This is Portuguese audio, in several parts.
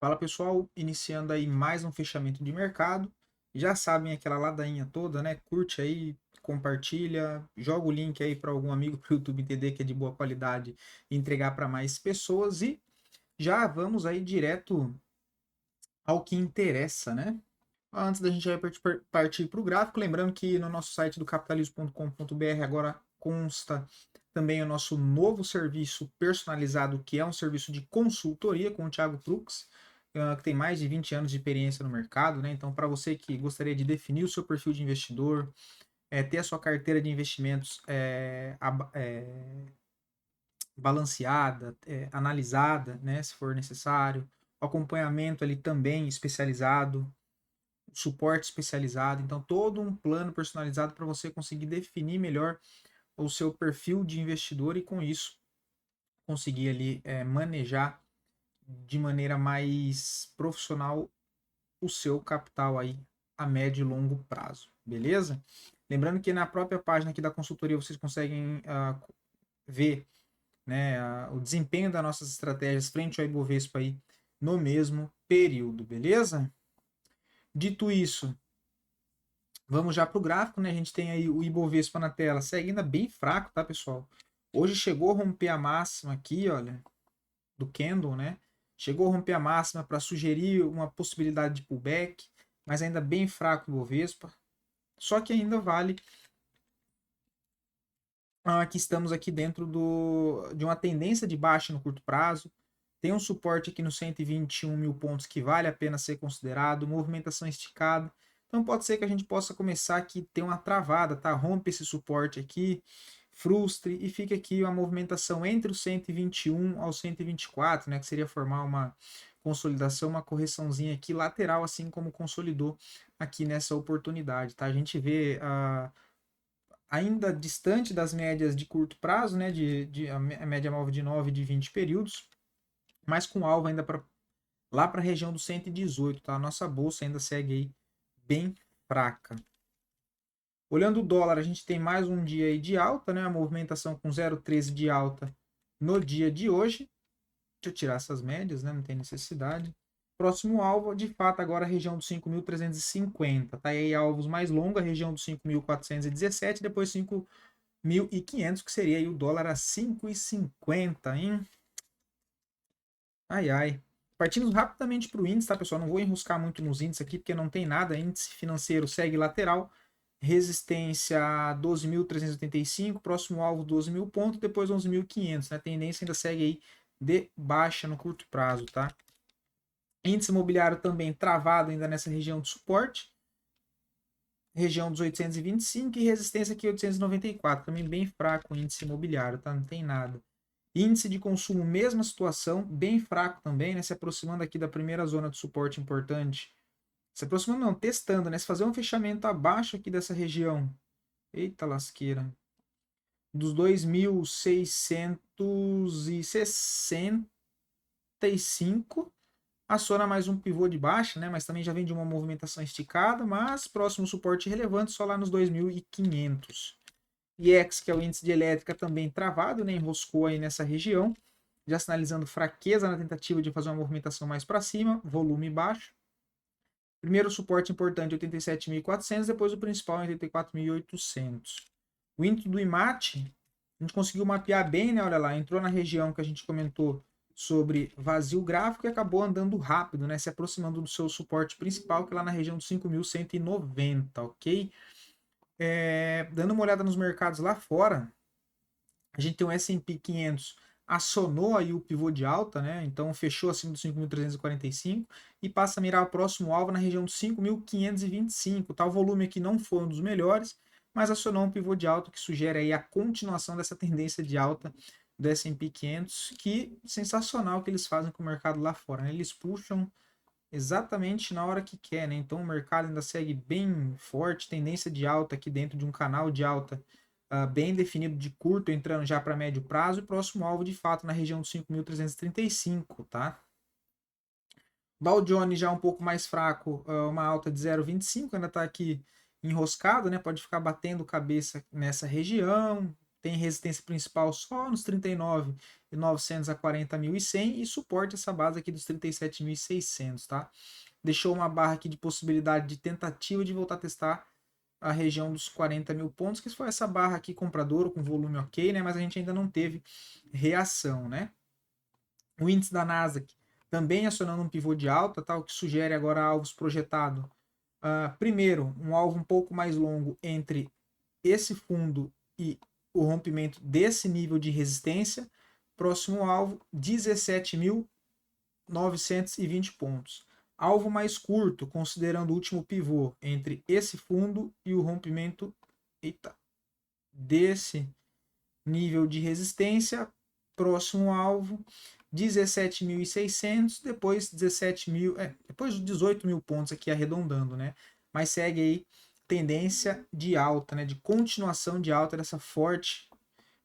Fala pessoal, iniciando aí mais um fechamento de mercado. Já sabem aquela ladainha toda, né? Curte aí, compartilha, joga o link aí para algum amigo para o YouTube entender que é de boa qualidade e entregar para mais pessoas. E já vamos aí direto ao que interessa, né? Antes da gente partir para o gráfico, lembrando que no nosso site do capitalismo.com.br agora consta também o nosso novo serviço personalizado, que é um serviço de consultoria com o Thiago Prux, que tem mais de 20 anos de experiência no mercado, né? Então, para você que gostaria de definir o seu perfil de investidor, ter a sua carteira de investimentos balanceada, analisada, né, se for necessário, o acompanhamento ali também especializado, suporte especializado, então todo um plano personalizado para você conseguir definir melhor o seu perfil de investidor e com isso conseguir ali manejar de maneira mais profissional o seu capital aí a médio e longo prazo, beleza? Lembrando que na própria página aqui da consultoria vocês conseguem ver, né, o desempenho das nossas estratégias frente ao Ibovespa aí no mesmo período, beleza? Dito isso, vamos já para o gráfico, né? A gente tem aí o Ibovespa na tela, segue ainda bem fraco, tá, pessoal? Hoje chegou a romper a máxima aqui, olha, do candle, né? Chegou a romper a máxima para sugerir uma possibilidade de pullback, mas ainda bem fraco o Ibovespa. Só que ainda vale que estamos aqui dentro de uma tendência de baixa no curto prazo. Tem um suporte aqui nos 121 mil pontos que vale a pena ser considerado, movimentação esticada. Então pode ser que a gente possa começar aqui a ter uma travada, tá? Rompe esse suporte aqui, frustre e fica aqui uma movimentação entre o 121 ao 124, né? Que seria formar uma consolidação, uma correçãozinha aqui lateral, assim como consolidou aqui nessa oportunidade, tá? A gente vê ainda distante das médias de curto prazo, né? A média móvel de 9 e de 20 períodos, mas com alvo ainda lá para a região do 118, tá? A nossa bolsa ainda segue aí bem fraca. Olhando o dólar, a gente tem mais um dia aí de alta, né? A movimentação com 0,13 de alta no dia de hoje. Deixa eu tirar essas médias, né? Não tem necessidade. Próximo alvo, de fato, agora a região dos 5.350. Tá aí alvos mais longos, a região dos 5.417, depois 5.500, que seria aí o dólar a 5,50, hein? Ai, ai. Partindo rapidamente para o índice, tá, pessoal? Não vou enroscar muito nos índices aqui, porque não tem nada. Índice financeiro segue lateral. Resistência 12.385, próximo alvo 12 mil pontos, depois 11.500, né? A tendência ainda segue aí de baixa no curto prazo, tá? Índice imobiliário também travado ainda nessa região de suporte. Região dos 825 e resistência aqui 894. Também bem fraco o índice imobiliário, tá? Não tem nada. Índice de consumo, mesma situação, bem fraco também, né? Se aproximando aqui da primeira zona de suporte importante. Se aproximando não, testando, né? Se fazer um fechamento abaixo aqui dessa região. Eita lasqueira. Dos 2.665, aciona mais um pivô de baixa, né? Mas também já vem de uma movimentação esticada, mas próximo suporte relevante só lá nos 2.500. IEX, que é o índice de elétrica, também travado, né? Enroscou aí nessa região, já sinalizando fraqueza na tentativa de fazer uma movimentação mais para cima, volume baixo. Primeiro suporte importante 87.400, depois o principal 84.800. O índice do IMAT, a gente conseguiu mapear bem, né? Olha lá, entrou na região que a gente comentou sobre vazio gráfico e acabou andando rápido, né? Se aproximando do seu suporte principal, que é lá na região dos 5.190, ok? Dando uma olhada nos mercados lá fora, a gente tem o S&P 500, acionou aí o pivô de alta, né? Então fechou acima dos 5.345 e passa a mirar o próximo alvo na região dos 5.525. Tá? O volume aqui não foi um dos melhores, mas acionou um pivô de alta que sugere aí a continuação dessa tendência de alta do S&P 500, que sensacional que eles fazem com o mercado lá fora, né? Eles puxam exatamente na hora que quer, né? Então o mercado ainda segue bem forte, tendência de alta aqui dentro de um canal de alta bem definido de curto, entrando já para médio prazo, e próximo alvo de fato na região dos 5.335, tá? Dow Jones já um pouco mais fraco, uma alta de 0,25, ainda está aqui enroscado, né? Pode ficar batendo cabeça nessa região, tem resistência principal só nos 39.900 a 40.100 e suporte essa base aqui dos 37.600, tá? Deixou uma barra aqui de possibilidade de tentativa de voltar a testar a região dos 40 mil pontos, que foi essa barra aqui compradora com volume ok, né? Mas a gente ainda não teve reação, né? O índice da Nasdaq também acionando um pivô de alta, tá? O que sugere agora alvos projetados. Primeiro, um alvo um pouco mais longo entre esse fundo e o rompimento desse nível de resistência. Próximo alvo, 17.920 pontos. Alvo mais curto, considerando o último pivô entre esse fundo e o rompimento desse nível de resistência. Próximo alvo, 17.600, depois 17.000, depois 18 mil pontos aqui arredondando, né? Mas segue aí tendência de alta, né? De continuação de alta dessa forte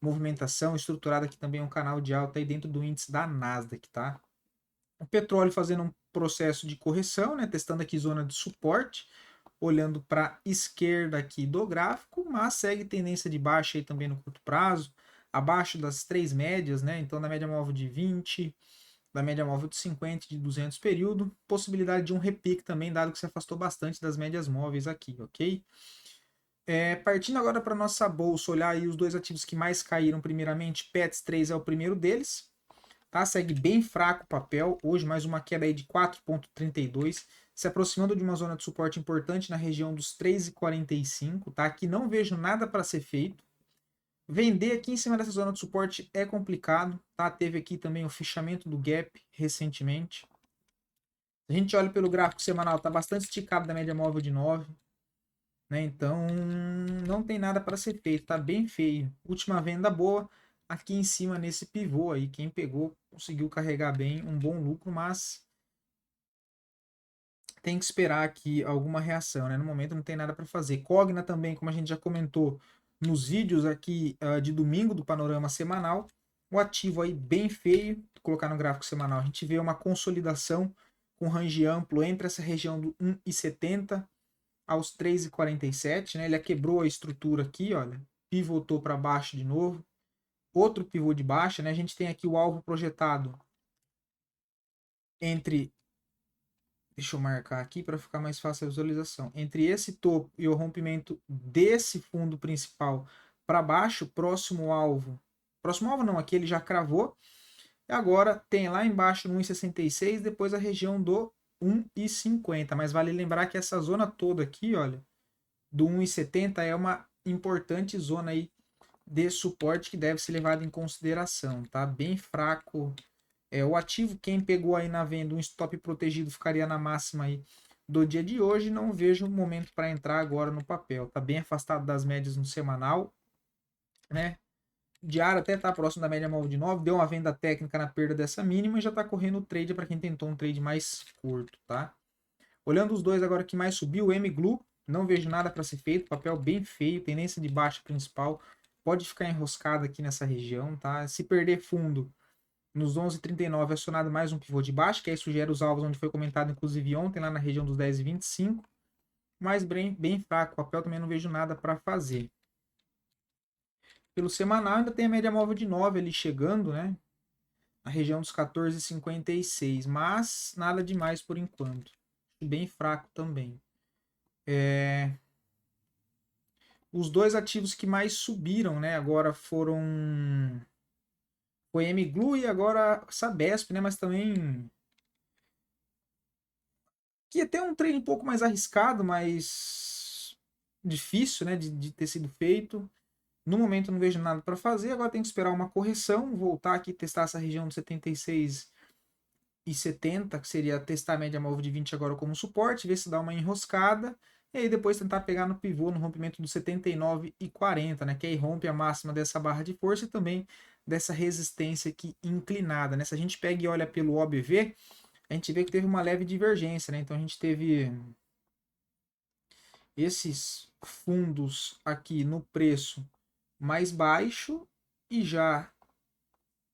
movimentação estruturada aqui também um canal de alta aí dentro do índice da Nasdaq, tá? O petróleo fazendo um processo de correção, né? Testando aqui zona de suporte, olhando para a esquerda aqui do gráfico, mas segue tendência de baixa aí também no curto prazo, abaixo das três médias, né? Então, na média móvel de 20, da média móvel de 50 de 200 período, possibilidade de um repique também, dado que se afastou bastante das médias móveis aqui, ok? Partindo agora para nossa bolsa, olhar aí os dois ativos que mais caíram, primeiramente, Pets 3 é o primeiro deles, tá? Segue bem fraco o papel, hoje mais uma queda aí de 4,32, se aproximando de uma zona de suporte importante na região dos 3,45, tá? Aqui não vejo nada para ser feito. Vender aqui em cima dessa zona de suporte é complicado, tá? Teve aqui também o fechamento do gap recentemente. A gente olha pelo gráfico semanal, tá bastante esticado da média móvel de 9, né? Então não tem nada para ser feito, tá bem feio. Última venda boa aqui em cima nesse pivô aí, quem pegou conseguiu carregar bem, um bom lucro, mas tem que esperar aqui alguma reação, né? No momento não tem nada para fazer. Cogna também, como a gente já comentou nos vídeos aqui de domingo do panorama semanal, o ativo aí bem feio, vou colocar no gráfico semanal, a gente vê uma consolidação com range amplo entre essa região do 1,70 aos 3,47, né? Ele quebrou a estrutura aqui, olha, pivotou para baixo de novo, outro pivô de baixa, né? A gente tem aqui o alvo projetado entre, deixa eu marcar aqui para ficar mais fácil a visualização, entre esse topo e o rompimento desse fundo principal para baixo, próximo alvo não, aqui ele já cravou, e agora tem lá embaixo no 1,66, depois a região do 1,50, mas vale lembrar que essa zona toda aqui, olha, do 1,70 é uma importante zona aí de suporte que deve ser levada em consideração, tá? Bem fraco. O ativo, quem pegou aí na venda um stop protegido ficaria na máxima aí do dia de hoje. Não vejo momento para entrar agora no papel. Tá bem afastado das médias no semanal, né? Diário até tá próximo da média móvel de 9, deu uma venda técnica na perda dessa mínima e já tá correndo o trade para quem tentou um trade mais curto, tá? Olhando os dois agora que mais subiu, o M-Glu, não vejo nada para ser feito, papel bem feio, tendência de baixa principal, pode ficar enroscado aqui nessa região, tá? Se perder fundo nos 11,39 acionado mais um pivô de baixa, que aí sugere os alvos onde foi comentado inclusive ontem, lá na região dos 10,25, mas bem fraco, papel também não vejo nada para fazer. Pelo semanal ainda tem a média móvel de 9 ali chegando, né? Na região dos 14,56, mas nada demais por enquanto. Bem fraco também. Os dois ativos que mais subiram, né, agora foi MGLU e agora Sabesp, né, mas também que até um trade um pouco mais arriscado, mais difícil, né, de ter sido feito. No momento não vejo nada para fazer, agora tem que esperar uma correção, voltar aqui testar essa região de 76,70, que seria testar a média móvel de 20 agora como suporte, ver se dá uma enroscada, e aí depois tentar pegar no pivô, no rompimento do 79,40, né, que aí rompe a máxima dessa barra de força e também dessa resistência aqui inclinada, né? Se a gente pega e olha pelo OBV, a gente vê que teve uma leve divergência, né? Então a gente teve esses fundos aqui no preço mais baixo e já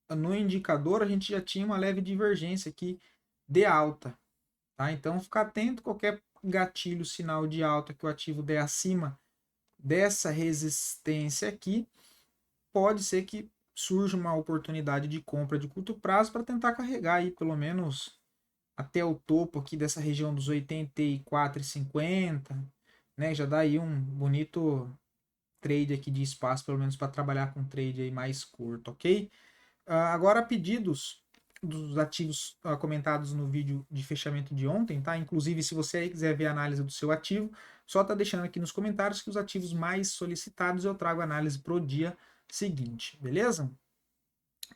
no indicador a gente já tinha uma leve divergência aqui de alta, tá? Então ficar atento, qualquer gatilho, sinal de alta que o ativo der acima dessa resistência aqui, pode ser que surja uma oportunidade de compra de curto prazo para tentar carregar aí pelo menos até o topo aqui dessa região dos 84,50, né? Já dá aí um bonito trade aqui de espaço, pelo menos para trabalhar com trade aí mais curto, ok? Agora pedidos dos ativos comentados no vídeo de fechamento de ontem, tá? Inclusive, se você aí quiser ver a análise do seu ativo, só tá deixando aqui nos comentários que os ativos mais solicitados eu trago análise pro dia seguinte, beleza?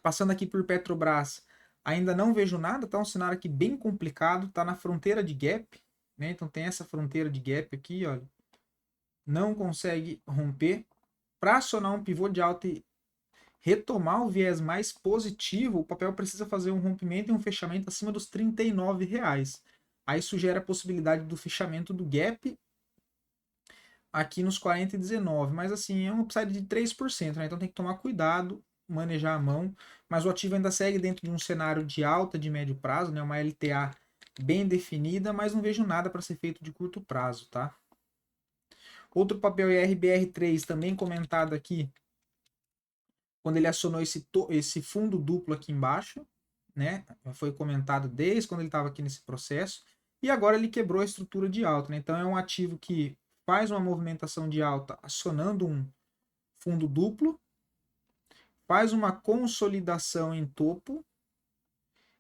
Passando aqui por Petrobras, ainda não vejo nada, tá um cenário aqui bem complicado, tá na fronteira de gap, né? Então tem essa fronteira de gap aqui, olha. Não consegue romper. Para acionar um pivô de alta e retomar o viés mais positivo, o papel precisa fazer um rompimento e um fechamento acima dos R$ 39. Aí isso gera a possibilidade do fechamento do gap aqui nos 40,19, mas assim, é um upside de 3%, né? Então tem que tomar cuidado, manejar a mão, mas o ativo ainda segue dentro de um cenário de alta de médio prazo, né? Uma LTA bem definida, mas não vejo nada para ser feito de curto prazo, tá? Outro papel é RBR3, também comentado aqui, quando ele acionou esse fundo duplo aqui embaixo, né? Foi comentado desde quando ele estava aqui nesse processo, e agora ele quebrou a estrutura de alta, né? Então é um ativo que faz uma movimentação de alta acionando um fundo duplo, faz uma consolidação em topo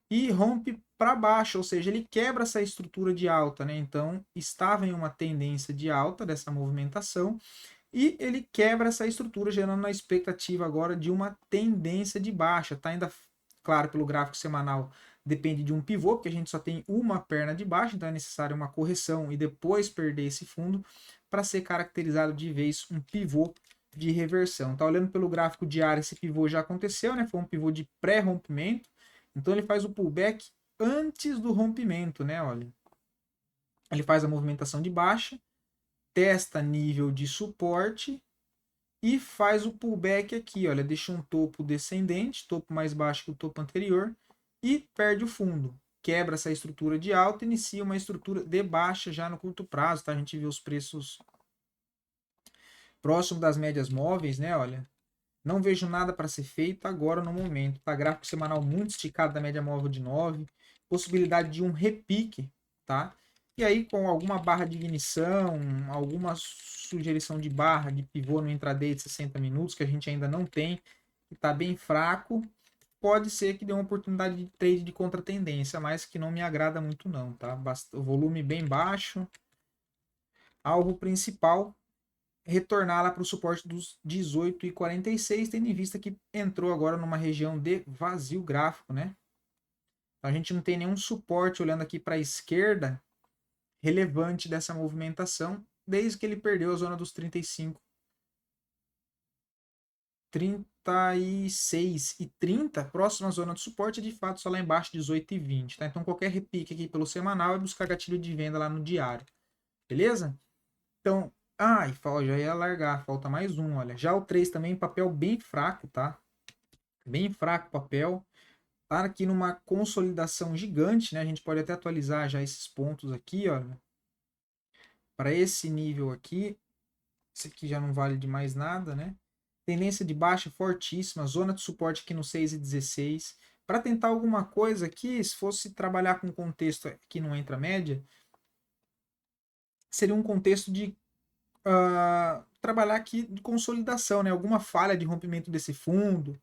e rompe para baixo, ou seja, ele quebra essa estrutura de alta, né? Então estava em uma tendência de alta dessa movimentação e ele quebra essa estrutura, gerando a expectativa agora de uma tendência de baixa. Tá ainda, claro, pelo gráfico semanal, depende de um pivô, porque a gente só tem uma perna de baixa, então é necessário uma correção e depois perder esse fundo para ser caracterizado de vez um pivô de reversão. Tá olhando pelo gráfico diário, esse pivô já aconteceu, né? Foi um pivô de pré-rompimento. Então ele faz o pullback antes do rompimento, né? Olha. Ele faz a movimentação de baixa, testa nível de suporte e faz o pullback aqui, olha, deixa um topo descendente, topo mais baixo que o topo anterior e perde o fundo. Quebra essa estrutura de alta, inicia uma estrutura de baixa já no curto prazo, tá? A gente vê os preços próximo das médias móveis, né? Olha, não vejo nada para ser feito agora no momento, tá? Gráfico semanal muito esticado da média móvel de 9, possibilidade de um repique, tá? E aí, com alguma barra de ignição, alguma sugestão de barra de pivô no intraday de 60 minutos, que a gente ainda não tem, que está bem fraco, pode ser que dê uma oportunidade de trade de contratendência, mas que não me agrada muito não, tá? O volume bem baixo. Alvo principal, retornar lá para o suporte dos 18,46, tendo em vista que entrou agora numa região de vazio gráfico, né? A gente não tem nenhum suporte olhando aqui para a esquerda relevante dessa movimentação, desde que ele perdeu a zona dos 35, 36 e 30, próxima à zona de suporte, de fato só lá embaixo 18 e 20, tá? Então qualquer repique aqui pelo semanal é buscar gatilho de venda lá no diário, beleza? Então, e já ia largar, falta mais um, olha. Já o 3 também, papel bem fraco, tá? Bem fraco o papel. Tá aqui numa consolidação gigante, né? A gente pode até atualizar já esses pontos aqui, olha. Para esse nível aqui, esse aqui já não vale de mais nada, né? Tendência de baixa fortíssima, zona de suporte aqui no 6,16. Para tentar alguma coisa aqui, se fosse trabalhar com contexto que não entra média, seria um contexto de trabalhar aqui de consolidação, né? Alguma falha de rompimento desse fundo,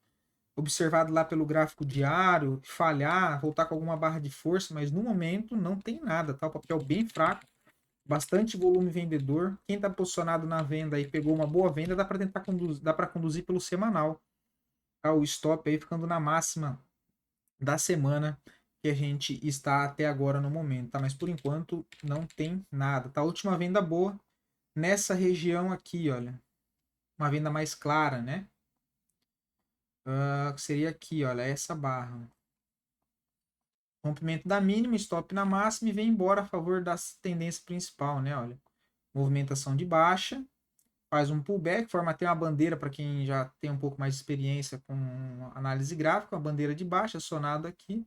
observado lá pelo gráfico diário, falhar, voltar com alguma barra de força, mas no momento não tem nada, tá? O papel bem fraco, bastante volume vendedor. Quem está posicionado na venda e pegou uma boa venda, dá para tentar conduzir, dá para conduzir pelo semanal. Tá? O stop aí ficando na máxima da semana que a gente está até agora no momento, tá? Mas por enquanto não tem nada, tá? A última venda boa nessa região aqui, olha. Uma venda mais clara, né? Que seria aqui, olha, essa barra. Rompimento da mínima, stop na máxima e vem embora a favor da tendência principal, né? Olha, movimentação de baixa, faz um pullback, forma até uma bandeira para quem já tem um pouco mais de experiência com análise gráfica, uma bandeira de baixa acionada aqui.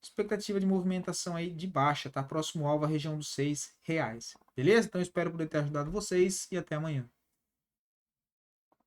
Expectativa de movimentação aí de baixa, tá? Próximo alvo a região dos R$ 6. Beleza? Então espero poder ter ajudado vocês e até amanhã.